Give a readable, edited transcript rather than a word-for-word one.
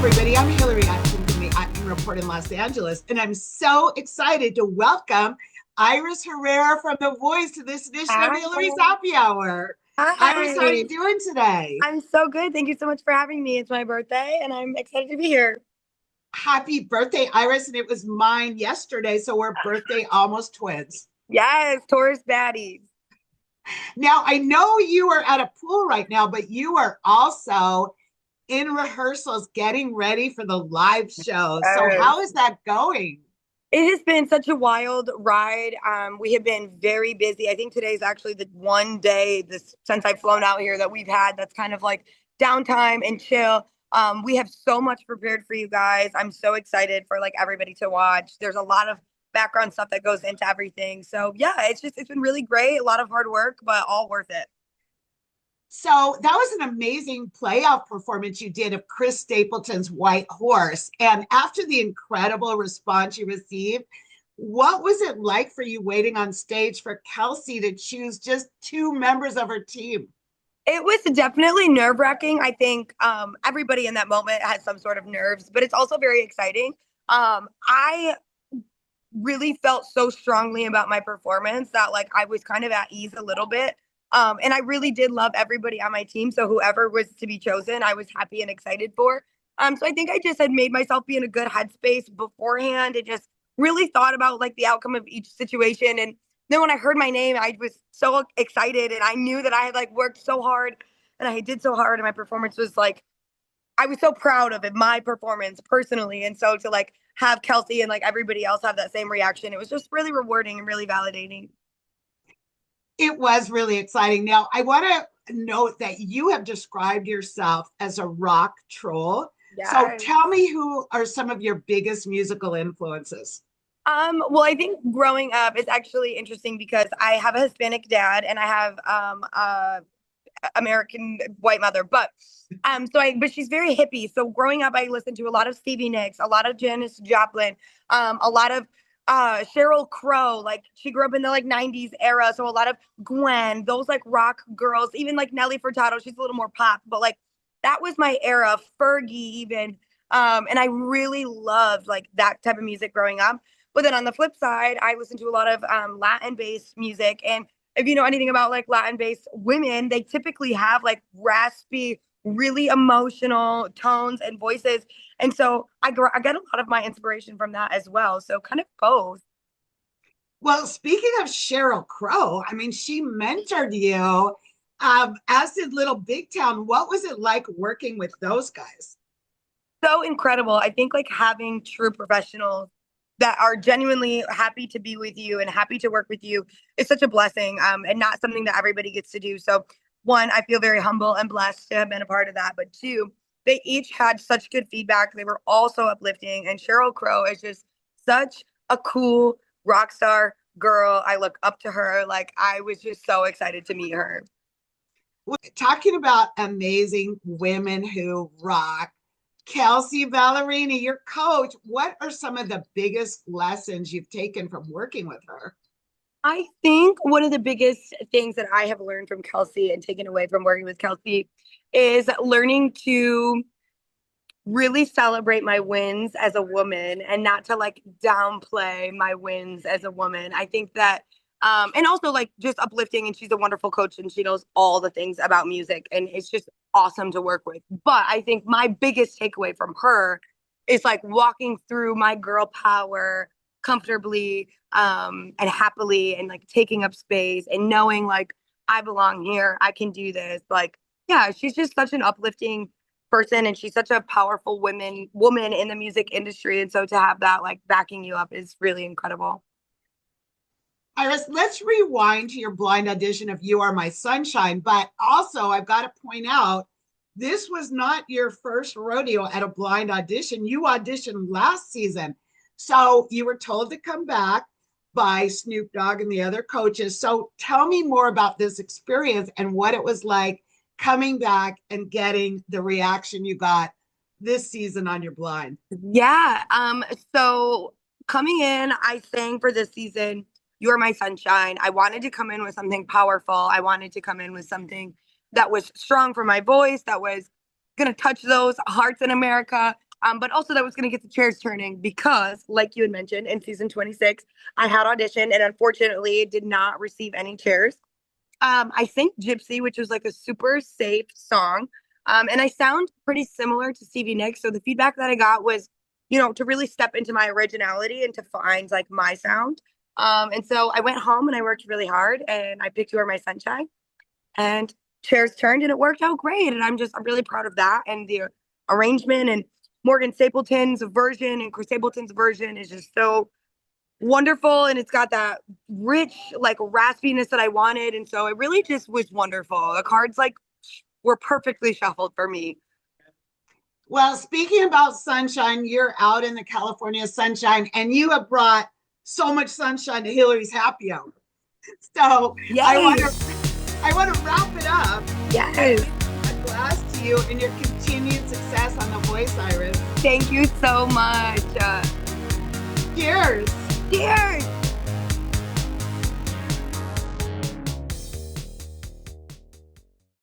everybody. I'm Hillary Atkin from the Atkin Report in Los Angeles, and I'm so excited to welcome Iris Herrera from The Voice to this edition of Hi. Hillary's Happy Hour. Iris, how are Hi. you doing today? I'm so good. Thank you so much for having me. It's my birthday and I'm excited to be here. Happy birthday, Iris, and it was mine yesterday, so we're birthday almost twins. Yes, Taurus baddies. Now, I know you are at a pool right now, but you are also in rehearsals getting ready for the live show. So, Yes. how is that going? It has been such a wild ride. We have been very busy. I think today is actually the one day this since I've flown out here that we've had that's kind of like downtime and chill. We have so much prepared for you guys. I'm so excited for like everybody to watch. There's a lot of background stuff that goes into everything. So yeah, it's been really great. A lot of hard work, but all worth it. So that was an amazing playoff performance you did of Chris Stapleton's White Horse. And after the incredible response you received, what was it like for you waiting on stage for Kelsea to choose just two members of her team? It was definitely nerve wracking. I think everybody in that moment had some sort of nerves, but it's also very exciting. I really felt so strongly about my performance that like I was kind of at ease a little bit. And I really did love everybody on my team. So whoever was to be chosen, I was happy and excited for. So I think I just had made myself be in a good headspace beforehand and just really thought about like the outcome of each situation. And then when I heard my name, I was so excited and I knew that I had like worked so hard and I did so hard and my performance was like I was so proud of it, my performance personally. And so to like have Kelsea and like everybody else have that same reaction, it was just really rewarding and really validating. It was really exciting. Now, I want to note that you have described yourself as a rock troll. So Yes. tell me, who are some of your biggest musical influences? Well, I think growing up is actually interesting because I have a Hispanic dad and I have American white mother, but she's very hippie. So growing up, I listened to a lot of Stevie Nicks, a lot of Janis Joplin, a lot of Cheryl Crow. Like she grew up in the like '90s era, so a lot of Gwen, those like rock girls, even like Nelly Furtado. She's a little more pop, but like that was my era. Fergie, even, and I really loved like that type of music growing up. But then on the flip side, I listened to a lot of Latin based music and if you know anything about like Latin based women, they typically have like raspy, really emotional tones and voices. And so I get a lot of my inspiration from that as well. So kind of both. Well, speaking of Cheryl Crow, I mean, she mentored you, as did Little Big Town. What was it like working with those guys? So incredible. I think like having true professionals that are genuinely happy to be with you and happy to work with you is such a blessing and not something that everybody gets to do. So, one, I feel very humble and blessed to have been a part of that. But two, they each had such good feedback. They were all so uplifting. And Cheryl Crow is just such a cool rock star girl. I look up to her. Like, I was just so excited to meet her. Talking about amazing women who rock, Kelsea Ballerini, your coach, what are some of the biggest lessons you've taken from working with her? I think one of the biggest things that I have learned from Kelsea and taken away from working with Kelsea is learning to really celebrate my wins as a woman and not to like downplay my wins as a woman. I think that and also like just uplifting and she's a wonderful coach and she knows all the things about music and it's just awesome to work with. But I think my biggest takeaway from her is like walking through my girl power comfortably and happily and like taking up space and knowing like I belong here, I can do this. Like yeah, she's just such an uplifting person and she's such a powerful woman in the music industry and so to have that like backing you up is really incredible. Iris, let's rewind to your blind audition of You Are My Sunshine. But also, I've got to point out, this was not your first rodeo at a blind audition. You auditioned last season. So you were told to come back by Snoop Dogg and the other coaches. So tell me more about this experience and what it was like coming back and getting the reaction you got this season on your blind. Yeah. So coming in, I sang for this season, You're My Sunshine. I wanted to come in with something powerful. I wanted to come in with something that was strong for my voice, that was gonna touch those hearts in America. But also that was going to get the chairs turning because, like you had mentioned, in season 26, I had auditioned and unfortunately did not receive any chairs. I sang Gypsy, which was like a super safe song. And I sound pretty similar to Stevie Nicks. So the feedback that I got was, to really step into my originality and to find like my sound. And so I went home and I worked really hard and I picked You Are My Sunshine and chairs turned and it worked out great. And I'm really proud of that. And the arrangement and Morgan Stapleton's version and Chris Stapleton's version is just so wonderful, and it's got that rich like raspiness that I wanted, and so it really just was wonderful. The cards like were perfectly shuffled for me. Well, speaking about sunshine, you're out in the California sunshine and you have brought so much sunshine to Hillary's happy hour. So I want to wrap it up. Yes. A glass to you and your continued success on The Voice, Iris. Thank you so much. Cheers. Cheers.